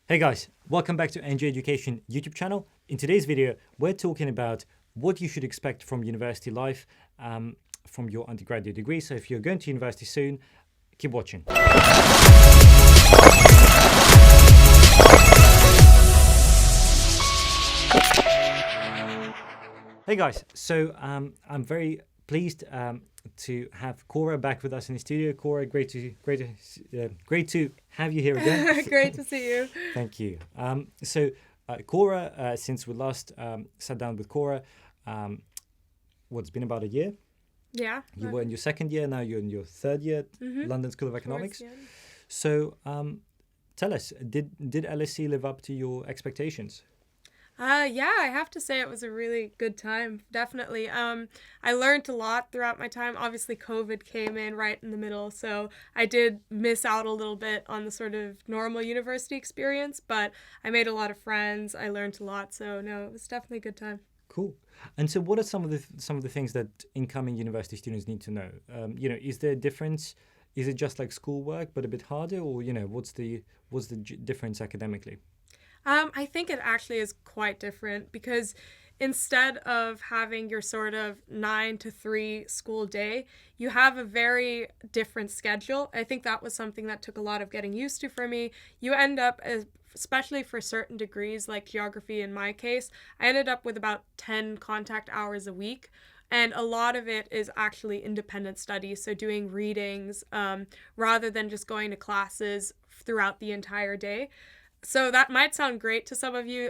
Hey guys, welcome back to A&J Education YouTube channel. In today's video, we're talking about what you should expect from university life from your undergraduate degree. So if you're going to university soon, keep watching. Hey guys, so I'm very pleased to have Cora back with us in the studio. Cora, great to have you here again. Great to see you. Thank you. Cora, since we last sat down with Cora, it's been about a year. Yeah. You were in your second year, now you're in your third year at London School of Economics. So tell us, did LSE live up to your expectations? Yeah, I have to say it was a really good time, definitely. I learned a lot throughout my time. Obviously, COVID came in right in the middle, so I did miss out a little bit on the sort of normal university experience, but I made a lot of friends, I learned a lot, so no, it was definitely a good time. Cool. And so what are some of the things that incoming university students need to know? Is there a difference? Is it just like schoolwork, but a bit harder, or, what's the difference academically? I think it actually is quite different because instead of having your sort of 9 to 3 school day, you have a very different schedule. I think that was something that took a lot of getting used to for me. You end up, especially for certain degrees like geography in my case, I ended up with about 10 contact hours a week. And a lot of it is actually independent study, so doing readings rather than just going to classes throughout the entire day. So that might sound great to some of you,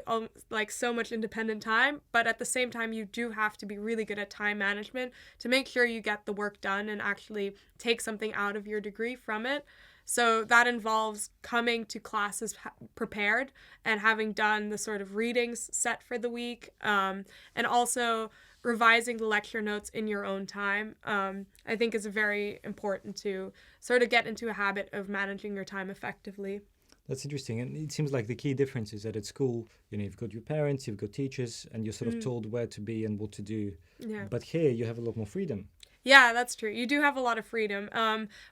like so much independent time, but at the same time, you do have to be really good at time management to make sure you get the work done and actually take something out of your degree from it. So that involves coming to classes prepared and having done the sort of readings set for the week, and also revising the lecture notes in your own time. I think is very important to sort of get into a habit of managing your time effectively. That's interesting. And it seems like the key difference is that at school, you've got your parents, you've got teachers, and you're sort of told where to be and what to do. Yeah. But here you have a lot more freedom. Yeah, that's true. You do have a lot of freedom.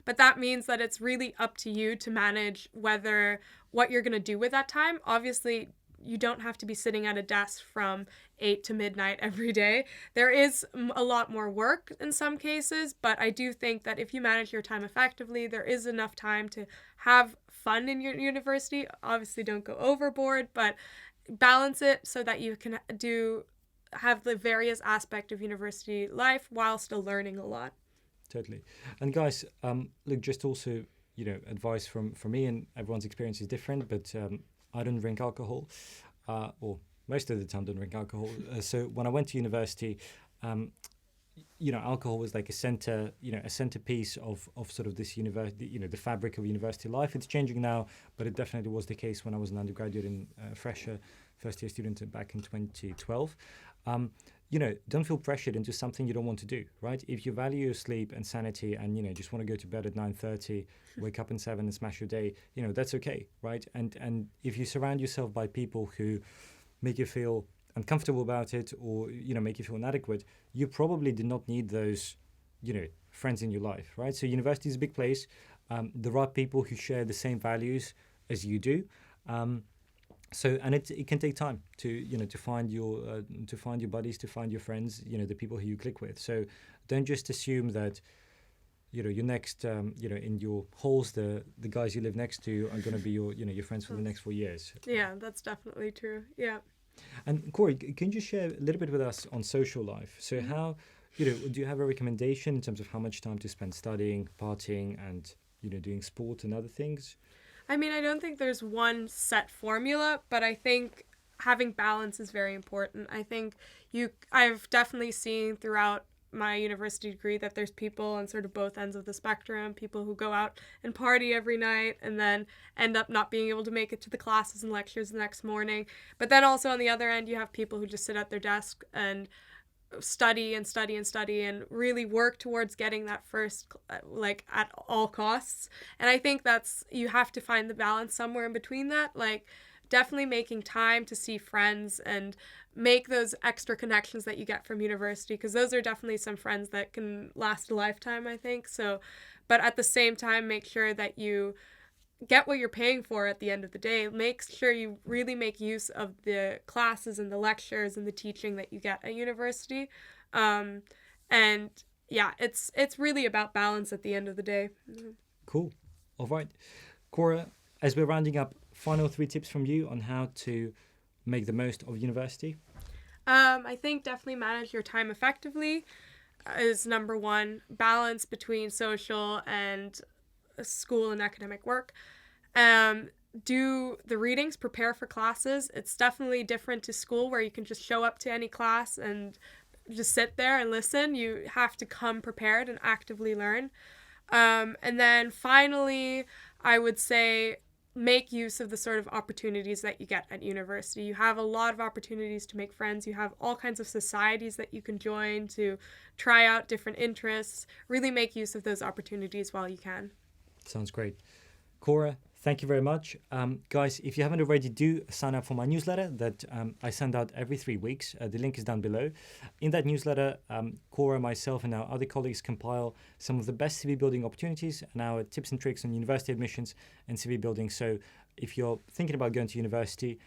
But that means that it's really up to you to manage what you're going to do with that time. Obviously, you don't have to be sitting at a desk from 8 to midnight every day. There is a lot more work in some cases, but I do think that if you manage your time effectively, there is enough time to have fun in your university. Obviously, don't go overboard, but balance it so that you can have the various aspects of university life while still learning a lot. Totally. And guys, look, just also, advice from me, and everyone's experience is different, but I don't drink alcohol, or most of the time don't drink alcohol. So when I went to university, alcohol was like a centerpiece of sort of this university, the fabric of university life. It's changing now, but it definitely was the case when I was an undergraduate and first year student back in 2012. Don't feel pressured into something you don't want to do, right? If you value your sleep and sanity and, just want to go to bed at 9:30, wake up at 7 and smash your day, that's okay, right? And if you surround yourself by people who make you feel uncomfortable about it or, make you feel inadequate, you probably do not need those, friends in your life, right? So university is a big place. There are people who share the same values as you do. And it can take time to find your buddies, to find your friends, the people who you click with. So don't just assume that your next in your halls the guys you live next to are going to be your friends for the next 4 years. Yeah, that's definitely true. Yeah. And Corey, can you share a little bit with us on social life? So how do you have a recommendation in terms of how much time to spend studying, partying, and doing sport and other things? I mean, I don't think there's one set formula, but I think having balance is very important. I think I've definitely seen throughout my university degree that there's people on sort of both ends of the spectrum, people who go out and party every night and then end up not being able to make it to the classes and lectures the next morning. But then also on the other end, you have people who just sit at their desk and study and study and study and really work towards getting that first, like, at all costs. And I think you have to find the balance somewhere in between that, like definitely making time to see friends and make those extra connections that you get from university, because those are definitely some friends that can last a lifetime, I think. So, but at the same time, make sure that you get what you're paying for at the end of the day. Make sure you really make use of the classes and the lectures and the teaching that you get at university. And yeah, it's really about balance at the end of the day. Cool. All right. Cora, as we're rounding up, final 3 tips from you on how to make the most of university. I think definitely manage your time effectively is number one. Balance between social and school and academic work. Do the readings, prepare for classes. It's definitely different to school where you can just show up to any class and just sit there and listen. You have to come prepared and actively learn. And then finally, I would say make use of the sort of opportunities that you get at university. You have a lot of opportunities to make friends. You have all kinds of societies that you can join to try out different interests. Really make use of those opportunities while you can. Sounds great. Cora, thank you very much. Guys, if you haven't already, do sign up for my newsletter that I send out every 3 weeks. The link is down below. In that newsletter, Cora, myself, and our other colleagues compile some of the best CV building opportunities and our tips and tricks on university admissions and CV building. So if you're thinking about going to university,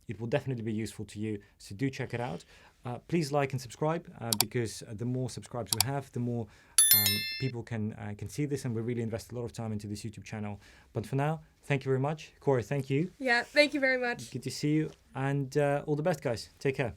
it will definitely be useful to you. So do check it out. Please like and subscribe because the more subscribers we have, the more people can see this, and we really invest a lot of time into this YouTube channel. But for now, thank you very much. Cora, thank you. Yeah, thank you very much. Good to see you, and all the best, guys. Take care.